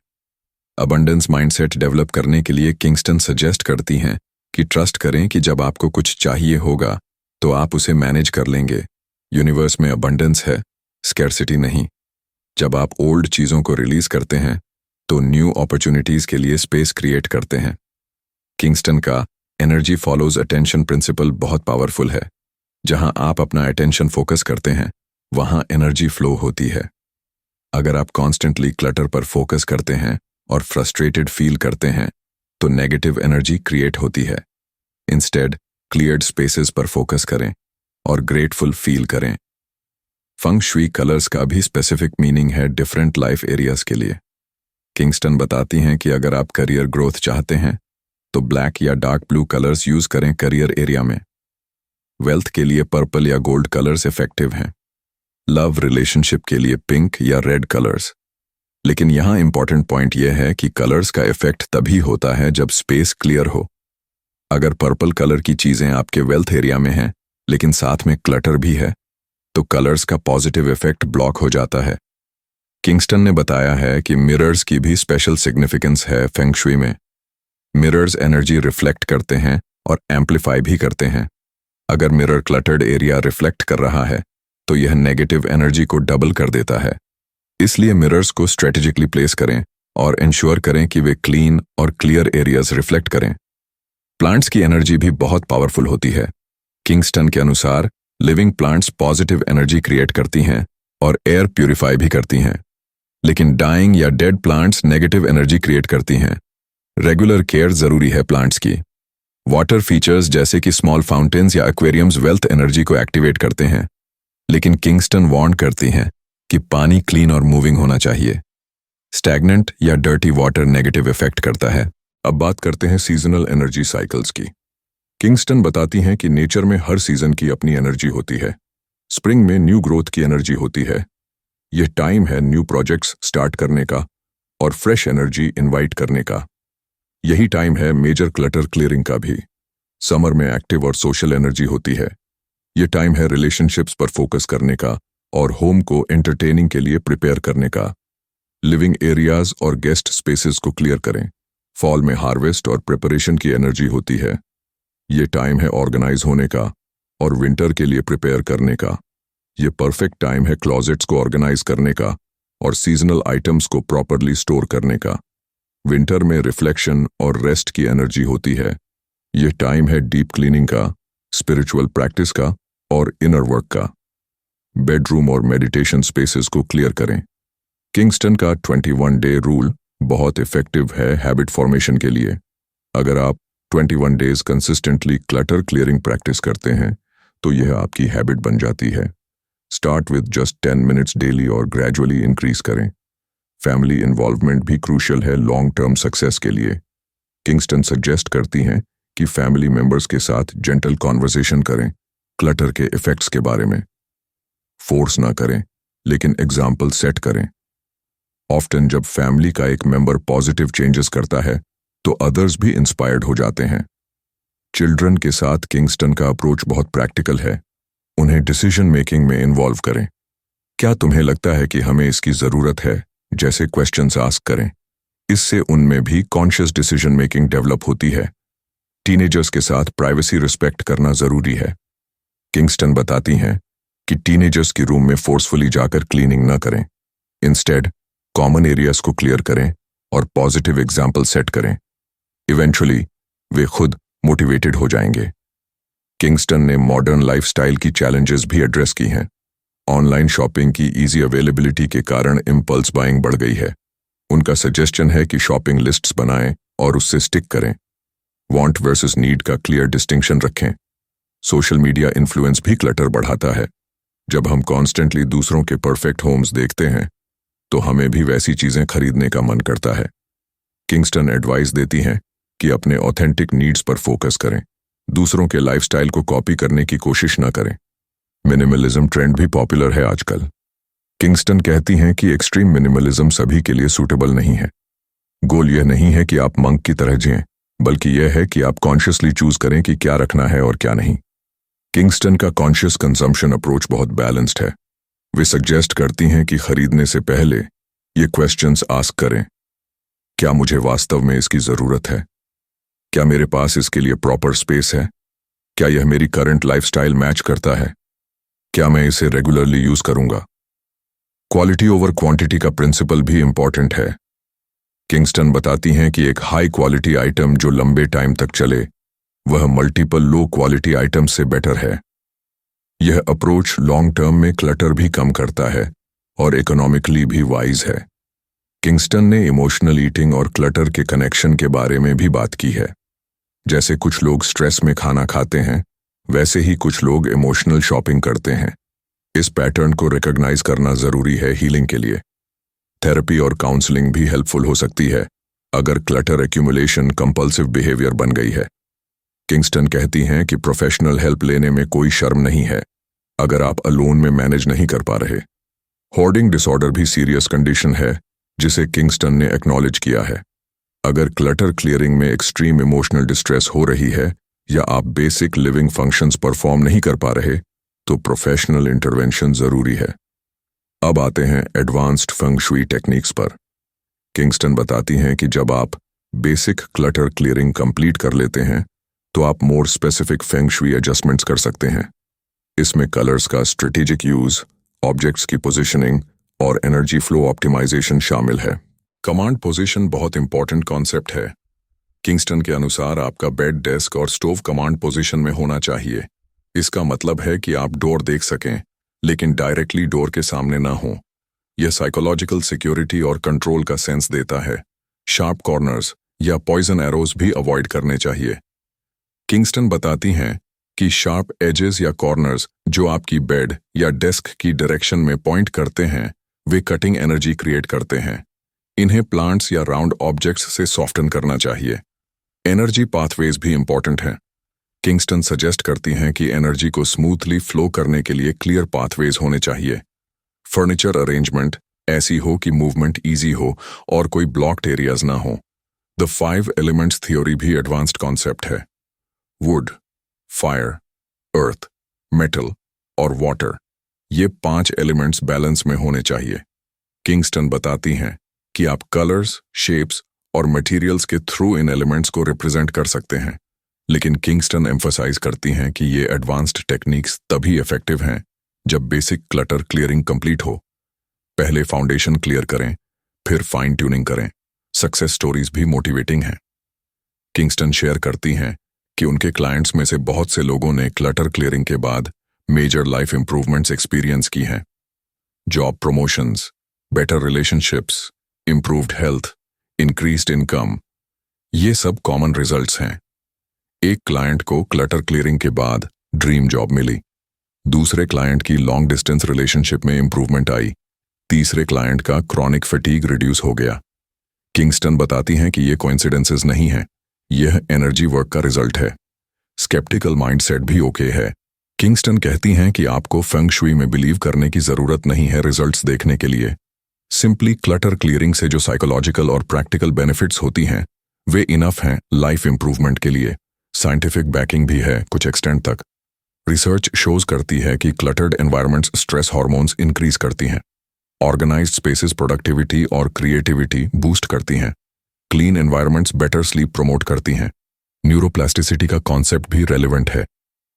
अबंडेंस माइंडसेट डेवलप करने के लिए किंगस्टन सजेस्ट करती हैं कि ट्रस्ट करें कि जब आपको कुछ चाहिए होगा तो आप उसे मैनेज कर लेंगे। यूनिवर्स में अबंडेंस है, स्केर्सिटी नहीं। जब आप ओल्ड चीजों को रिलीज करते हैं तो न्यू अपॉर्चुनिटीज के लिए स्पेस क्रिएट करते हैं। किंगस्टन का एनर्जी फॉलोज अटेंशन प्रिंसिपल बहुत पावरफुल है। जहां आप अपना अटेंशन फोकस करते हैं वहां एनर्जी फ्लो होती है। अगर आप कॉन्स्टेंटली क्लटर पर फोकस करते हैं और फ्रस्ट्रेटेड फील करते हैं तो नेगेटिव एनर्जी क्रिएट होती है। इंस्टेड क्लियर्ड स्पेसेस पर फोकस करें और ग्रेटफुल फील करें। फंग शुई कलर्स का भी स्पेसिफिक मीनिंग है डिफरेंट लाइफ एरियाज के लिए। किंगस्टन बताती हैं कि अगर आप करियर ग्रोथ चाहते हैं तो ब्लैक या डार्क ब्लू कलर्स यूज करें करियर एरिया में। वेल्थ के लिए पर्पल या गोल्ड कलर्स इफेक्टिव हैं। लव रिलेशनशिप के लिए पिंक या रेड कलर्स। लेकिन यहां इंपॉर्टेंट पॉइंट यह है कि कलर्स का इफेक्ट तभी होता है जब स्पेस क्लियर हो। अगर पर्पल कलर की चीजें आपके वेल्थ एरिया में हैं लेकिन साथ में क्लटर भी है तो कलर्स का पॉजिटिव इफेक्ट ब्लॉक हो जाता है। किंगस्टन ने बताया है कि मिरर्स की भी स्पेशल सिग्निफिकेंस है फेंग शुई में। मिरर्स एनर्जी रिफ्लेक्ट करते हैं और एम्पलीफाई भी करते हैं। अगर मिरर क्लटर्ड एरिया रिफ्लेक्ट कर रहा है तो यह नेगेटिव एनर्जी को डबल कर देता है। इसलिए मिरर्स को स्ट्रेटेजिकली प्लेस करें और इंश्योर करें कि वे क्लीन और क्लियर एरियाज रिफ्लेक्ट करें। प्लांट्स की एनर्जी भी बहुत पावरफुल होती है। किंगस्टन के अनुसार living plants positive energy create करती हैं और एयर प्यूरिफाई भी करती हैं। लेकिन डाइंग या dead plants negative energy create करती हैं। रेगुलर केयर जरूरी है प्लांट्स की। वाटर फीचर्स जैसे कि स्मॉल फाउंटेन्स या एक्वेरियम्स वेल्थ एनर्जी को एक्टिवेट करते हैं। लेकिन किंगस्टन वार्न करती हैं कि पानी क्लीन और मूविंग होना चाहिए। स्टैग्नेंट या डर्टी वाटर नेगेटिव इफेक्ट करता है। अब बात करते हैं सीजनल एनर्जी साइकिल्स की। किंगस्टन बताती हैं कि नेचर में हर सीजन की अपनी एनर्जी होती है। स्प्रिंग में न्यू ग्रोथ की एनर्जी होती है। यह टाइम है न्यू प्रोजेक्ट्स स्टार्ट करने का और फ्रेश एनर्जी इनवाइट करने का। यही टाइम है मेजर क्लटर क्लियरिंग का भी। समर में एक्टिव और सोशल एनर्जी होती है। यह टाइम है रिलेशनशिप्स पर फोकस करने का और होम को एंटरटेनिंग के लिए प्रिपेयर करने का। लिविंग एरियाज और गेस्ट स्पेसेस को क्लियर करें। फॉल में हार्वेस्ट और प्रिपरेशन की एनर्जी होती है। यह टाइम है ऑर्गेनाइज होने का और विंटर के लिए प्रिपेयर करने का। यह परफेक्ट टाइम है क्लॉजेट्स को ऑर्गेनाइज करने का और सीजनल आइटम्स को प्रॉपरली स्टोर करने का। विंटर में रिफ्लेक्शन और रेस्ट की एनर्जी होती है। यह टाइम है डीप क्लीनिंग का, स्पिरिचुअल प्रैक्टिस का और इनर वर्क का। बेडरूम और मेडिटेशन स्पेसेस को क्लियर करें। किंगस्टन का 21 डे रूल बहुत इफेक्टिव है हैबिट फॉर्मेशन के लिए। अगर आप 21 days consistently clutter clearing practice करते हैं तो यह आपकी हैबिट बन जाती है। Start with just 10 minutes daily और ग्रेजुअली इंक्रीज करें। फैमिली इन्वॉल्वमेंट भी क्रूशियल है लॉन्ग टर्म सक्सेस के लिए। किंगस्टन सजेस्ट करती हैं कि फैमिली मेंबर्स के साथ जेंटल कॉन्वर्सेशन करें क्लटर के इफेक्ट्स के बारे में। फोर्स ना करें लेकिन एग्जाम्पल सेट करें। ऑफ्टन जब फैमिली का एक मेंबर पॉजिटिव चेंजेस करता है तो अदर्स भी इंस्पायर्ड हो जाते हैं। चिल्ड्रन के साथ किंगस्टन का अप्रोच बहुत प्रैक्टिकल है। उन्हें डिसीजन मेकिंग में इन्वॉल्व करें। क्या तुम्हें लगता है कि हमें इसकी जरूरत है जैसे क्वेश्चंस आस्क करें। इससे उनमें भी कॉन्शियस डिसीजन मेकिंग डेवलप होती है। टीनेजर्स के साथ प्राइवेसी रिस्पेक्ट करना जरूरी है। किंगस्टन बताती हैं कि टीनेजर्स के रूम में फोर्सफुली जाकर क्लीनिंग न करें। इंस्टेड कॉमन एरियाज को क्लियर करें और पॉजिटिव एग्जाम्पल सेट करें। इवेंचुअली वे खुद मोटिवेटेड हो जाएंगे। किंगस्टन ने मॉडर्न लाइफस्टाइल की चैलेंजेस भी एड्रेस की हैं। ऑनलाइन शॉपिंग की इजी अवेलेबिलिटी के कारण इंपल्स बाइंग बढ़ गई है। उनका सजेशन है कि शॉपिंग लिस्ट्स बनाएं और उससे स्टिक करें। वांट वर्सेस नीड का क्लियर डिस्टिंक्शन रखें। सोशल मीडिया इन्फ्लुएंस भी क्लटर बढ़ाता है। जब हम कॉन्स्टेंटली दूसरों के परफेक्ट होम्स देखते हैं तो हमें भी वैसी चीजें खरीदने का मन करता है। किंगस्टन एडवाइस देती हैं कि अपने ऑथेंटिक नीड्स पर फोकस करें, दूसरों के लाइफस्टाइल को कॉपी करने की कोशिश न करें। मिनिमलिज्म ट्रेंड भी पॉपुलर है आजकल। किंगस्टन कहती हैं कि एक्सट्रीम मिनिमलिज्म सभी के लिए सूटेबल नहीं है। गोल यह नहीं है कि आप मंक की तरह जिएं, बल्कि यह है कि आप कॉन्शियसली चूज करें कि क्या रखना है और क्या नहीं। किंगस्टन का कॉन्शियस कंजम्पशन अप्रोच बहुत बैलेंस्ड है। वे सजेस्ट करती हैं कि खरीदने से पहले ये क्वेश्चंस आस्क करें। क्या मुझे वास्तव में इसकी जरूरत है? क्या मेरे पास इसके लिए प्रॉपर स्पेस है? क्या यह मेरी करंट लाइफस्टाइल मैच करता है? क्या मैं इसे रेगुलरली यूज करूंगा? क्वालिटी ओवर क्वांटिटी का प्रिंसिपल भी इंपॉर्टेंट है। किंगस्टन बताती हैं कि एक हाई क्वालिटी आइटम जो लंबे टाइम तक चले, वह मल्टीपल लो क्वालिटी आइटम से बेटर है। यह अप्रोच लॉन्ग टर्म में क्लटर भी कम करता है और इकोनॉमिकली भी वाइज है। किंगस्टन ने इमोशनल ईटिंग और क्लटर के कनेक्शन के बारे में भी बात की है। जैसे कुछ लोग स्ट्रेस में खाना खाते हैं, वैसे ही कुछ लोग इमोशनल शॉपिंग करते हैं। इस पैटर्न को रिकॉग्नाइज करना जरूरी है हीलिंग के लिए। थेरेपी और काउंसलिंग भी हेल्पफुल हो सकती है अगर क्लटर एक्यूमुलेशन कंपल्सिव बिहेवियर बन गई है। किंगस्टन कहती हैं कि प्रोफेशनल हेल्प लेने में कोई शर्म नहीं है अगर आप अलोन में मैनेज नहीं कर पा रहे। होर्डिंग डिसऑर्डर भी सीरियस कंडीशन है जिसे किंगस्टन ने एक्नॉलेज किया है। अगर क्लटर क्लियरिंग में एक्सट्रीम इमोशनल डिस्ट्रेस हो रही है या आप बेसिक लिविंग फंक्शंस परफॉर्म नहीं कर पा रहे, तो प्रोफेशनल इंटरवेंशन जरूरी है। अब आते हैं एडवांस्ड फेंग शुई टेक्निक्स पर। किंगस्टन बताती हैं कि जब आप बेसिक क्लटर क्लियरिंग कंप्लीट कर लेते हैं, तो आप more specific feng shui adjustments कर सकते हैं। इसमें कलर्स का स्ट्रेटेजिक यूज, ऑब्जेक्ट्स की पोजीशनिंग और एनर्जी फ्लो ऑप्टिमाइजेशन शामिल है। कमांड पोजीशन बहुत इंपॉर्टेंट कॉन्सेप्ट है। किंगस्टन के अनुसार आपका बेड, डेस्क और स्टोव कमांड पोजीशन में होना चाहिए। इसका मतलब है कि आप डोर देख सकें, लेकिन डायरेक्टली डोर के सामने ना हो। यह साइकोलॉजिकल सिक्योरिटी और कंट्रोल का सेंस देता है। शार्प कॉर्नर्स या पॉइजन एरोज भी अवॉइड करने चाहिए। किंगस्टन बताती हैं कि शार्प एजेस या कॉर्नर्स जो आपकी बेड या डेस्क की डायरेक्शन में पॉइंट करते हैं, वे कटिंग एनर्जी क्रिएट करते हैं। इन्हें प्लांट्स या राउंड ऑब्जेक्ट्स से सॉफ्टन करना चाहिए। एनर्जी पाथवेज भी इंपॉर्टेंट हैं। किंगस्टन सजेस्ट करती हैं कि एनर्जी को स्मूथली फ्लो करने के लिए क्लियर पाथवेज होने चाहिए। फर्नीचर अरेंजमेंट ऐसी हो कि मूवमेंट ईजी हो और कोई ब्लॉक्ड एरियाज ना हो। द 5 एलिमेंट्स थ्योरी भी एडवांस्ड कॉन्सेप्ट है। वुड, फायर, अर्थ, मेटल और वाटर, ये 5 एलिमेंट्स बैलेंस में होने चाहिए। किंगस्टन बताती हैं कि आप कलर्स, शेप्स और मटेरियल्स के थ्रू इन एलिमेंट्स को रिप्रेजेंट कर सकते हैं, लेकिन किंगस्टन एम्फसाइज करती हैं कि ये एडवांस्ड टेक्निक्स तभी इफेक्टिव हैं जब बेसिक क्लटर क्लियरिंग कंप्लीट हो। पहले फाउंडेशन क्लियर करें, फिर फाइन ट्यूनिंग करें। सक्सेस स्टोरीज भी मोटिवेटिंग हैं। किंगस्टन शेयर करती हैं कि उनके क्लाइंट्स में से बहुत से लोगों ने क्लटर क्लियरिंग के बाद मेजर लाइफ इंप्रूवमेंट्स एक्सपीरियंस की हैं। Job promotions, better relationships, improved health, increased income, ये सब कॉमन रिजल्ट्स हैं। एक क्लाइंट को क्लटर क्लियरिंग के बाद ड्रीम जॉब मिली, दूसरे क्लाइंट की लॉन्ग डिस्टेंस रिलेशनशिप में इंप्रूवमेंट आई, तीसरे क्लाइंट का क्रॉनिक फटीग रिड्यूस हो गया। किंगस्टन बताती हैं कि ये कोइंसिडेंसेस नहीं हैं, यह एनर्जी वर्क का रिजल्ट है। स्केप्टिकल माइंडसेट भी ओके है। किंगस्टन कहती हैं कि आपको फेंग शुई में बिलीव करने की जरूरत नहीं है रिजल्ट्स देखने के लिए। सिंपली क्लटर क्लियरिंग से जो साइकोलॉजिकल और प्रैक्टिकल बेनिफिट्स होती हैं, वे इनफ हैं लाइफ इंप्रूवमेंट के लिए। साइंटिफिक बैकिंग भी है कुछ एक्सटेंट तक। रिसर्च शोज करती है कि cluttered environments stress hormones increase करती हैं। ऑर्गेनाइज्ड स्पेसेस प्रोडक्टिविटी और क्रिएटिविटी बूस्ट करती हैं। Clean environments better sleep promote करती हैं। न्यूरोप्लास्टिसिटी का कॉन्सेप्ट भी रेलेवेंट है।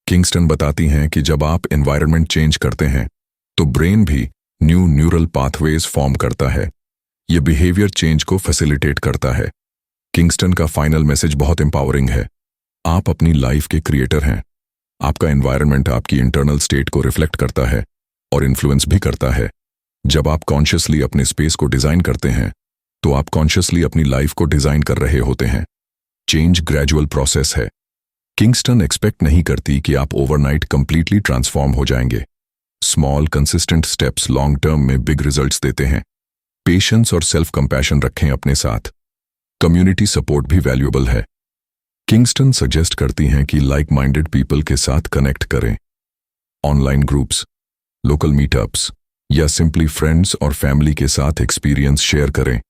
किंगस्टन बताती हैं कि जब आप एनवायरनमेंट चेंज करते हैं, तो ब्रेन भी न्यू न्यूरल पाथवेज फॉर्म करता है। यह बिहेवियर चेंज को फैसिलिटेट करता है। किंगस्टन का फाइनल मैसेज बहुत एम्पावरिंग है। आप अपनी लाइफ के क्रिएटर हैं। आपका एनवायरनमेंट आपकी इंटरनल स्टेट को रिफ्लेक्ट करता है और इन्फ्लुएंस भी करता है। जब आप कॉन्शियसली अपने स्पेस को डिजाइन करते हैं, तो आप कॉन्शियसली अपनी लाइफ को डिजाइन कर रहे होते हैं। चेंज ग्रेजुअल प्रोसेस है। किंगस्टन एक्सपेक्ट नहीं करती कि आप ओवरनाइट कंप्लीटली ट्रांसफॉर्म हो जाएंगे। Small consistent steps long term में बिग रिजल्ट्स देते हैं। पेशेंस और सेल्फ कंपैशन रखें अपने साथ। कम्युनिटी सपोर्ट भी वैल्यूएबल है। किंगस्टन सजेस्ट करती हैं कि लाइक माइंडेड पीपल के साथ कनेक्ट करें। ऑनलाइन ग्रुप्स, लोकल मीटअप्स या सिंपली फ्रेंड्स और फैमिली के साथ एक्सपीरियंस शेयर करें।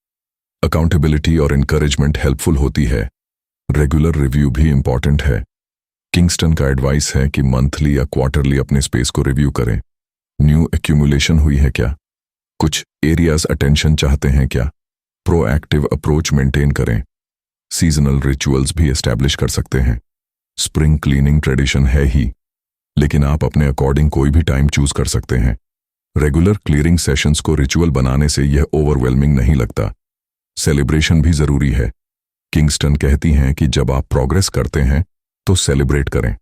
अकाउंटेबिलिटी और इनकरेजमेंट हेल्पफुल होती है। रेगुलर रिव्यू भी इंपॉर्टेंट है। किंगस्टन का एडवाइस है कि मंथली या क्वार्टरली अपने स्पेस को रिव्यू करें। न्यू एक्यूमुलेशन हुई है क्या? कुछ एरियाज अटेंशन चाहते हैं क्या? प्रोएक्टिव अप्रोच मेंटेन करें। सीजनल रिचुअल्स भी एस्टैब्लिश कर सकते हैं। स्प्रिंग क्लीनिंग ट्रेडिशन है ही, लेकिन आप अपने अकॉर्डिंग कोई भी टाइम चूज कर सकते हैं। रेगुलर क्लियरिंग सेशंस को रिचुअल बनाने से यह ओवरवेलमिंग नहीं लगता। सेलिब्रेशन भी जरूरी है। किंगस्टन कहती हैं कि जब आप प्रोग्रेस करते हैं तो सेलिब्रेट करें।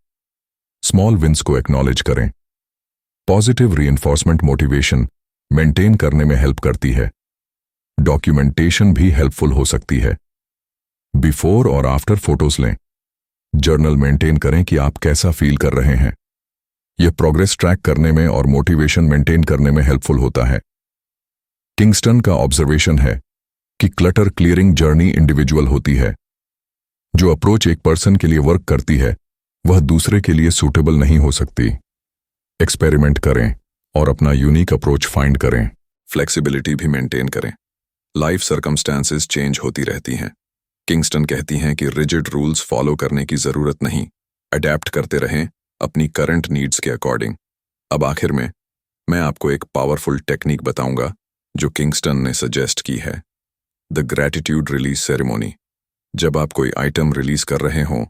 स्मॉल विंस को एक्नॉलेज करें। पॉजिटिव रीइंफोर्समेंट मोटिवेशन मेंटेन करने में हेल्प करती है। डॉक्यूमेंटेशन भी हेल्पफुल हो सकती है। बिफोर और आफ्टर फोटोज लें। जर्नल मेंटेन करें कि आप कैसा फील कर रहे हैं। यह प्रोग्रेस ट्रैक करने में और मोटिवेशन मेंटेन करने में हेल्पफुल होता है। किंगस्टन का ऑब्जर्वेशन है कि क्लटर क्लियरिंग जर्नी इंडिविजुअल होती है। जो अप्रोच एक पर्सन के लिए वर्क करती है वह दूसरे के लिए सूटेबल नहीं हो सकती। एक्सपेरिमेंट करें और अपना यूनिक अप्रोच फाइंड करें। फ्लेक्सिबिलिटी भी मेंटेन करें। लाइफ सर्कमस्टांसेस चेंज होती रहती हैं। किंगस्टन कहती हैं कि रिजिड रूल्स फॉलो करने की जरूरत नहीं, अडेप्ट करते रहें अपनी करंट नीड्स के अकॉर्डिंग। अब आखिर में मैं आपको एक पावरफुल टेक्निक बताऊंगा जो किंगस्टन ने सजेस्ट की है, द ग्रैटिट्यूड रिलीज सेरेमोनी। जब आप कोई आइटम रिलीज कर रहे हों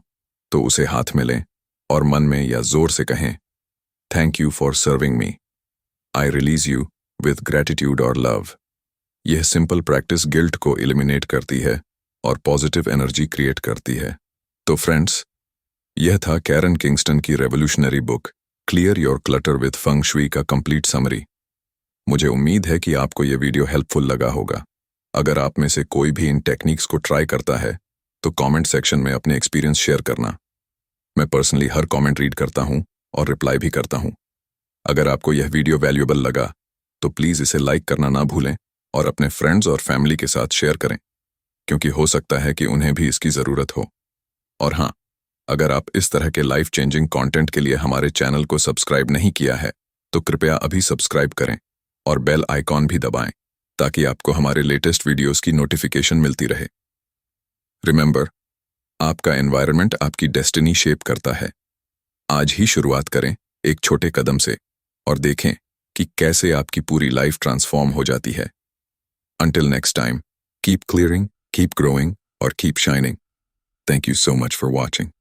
तो उसे हाथ में लें और मन में या जोर से कहें, thank you for serving me, I release you with gratitude और लव। यह सिंपल प्रैक्टिस गिल्ट को एलिमिनेट करती है और पॉजिटिव एनर्जी क्रिएट करती है। तो फ्रेंड्स, यह था कैरन किंगस्टन की revolutionary book clear your clutter with feng shui का कंप्लीट समरी। मुझे उम्मीद है कि आपको यह वीडियो हेल्पफुल लगा होगा। अगर आप में से कोई भी इन टेक्निक्स को ट्राई करता है तो कमेंट सेक्शन में अपने एक्सपीरियंस शेयर करना। मैं पर्सनली हर कमेंट रीड करता हूं और रिप्लाई भी करता हूं। अगर आपको यह वीडियो वैल्यूएबल लगा तो प्लीज़ इसे लाइक करना ना भूलें और अपने फ्रेंड्स और फैमिली के साथ शेयर करें, क्योंकि हो सकता है कि उन्हें भी इसकी ज़रूरत हो। और हाँ, अगर आप इस तरह के लाइफ चेंजिंग कंटेंट के लिए हमारे चैनल को सब्सक्राइब नहीं किया है तो कृपया अभी सब्सक्राइब करें और बेल आइकॉन भी दबाएं ताकि आपको हमारे लेटेस्ट वीडियोस की नोटिफिकेशन मिलती रहे। रिमेंबर, आपका एनवायरनमेंट आपकी डेस्टिनी शेप करता है। आज ही शुरुआत करें एक छोटे कदम से और देखें कि कैसे आपकी पूरी लाइफ ट्रांसफॉर्म हो जाती है। Until next time, keep clearing, keep growing, or keep shining. Thank you so much for watching.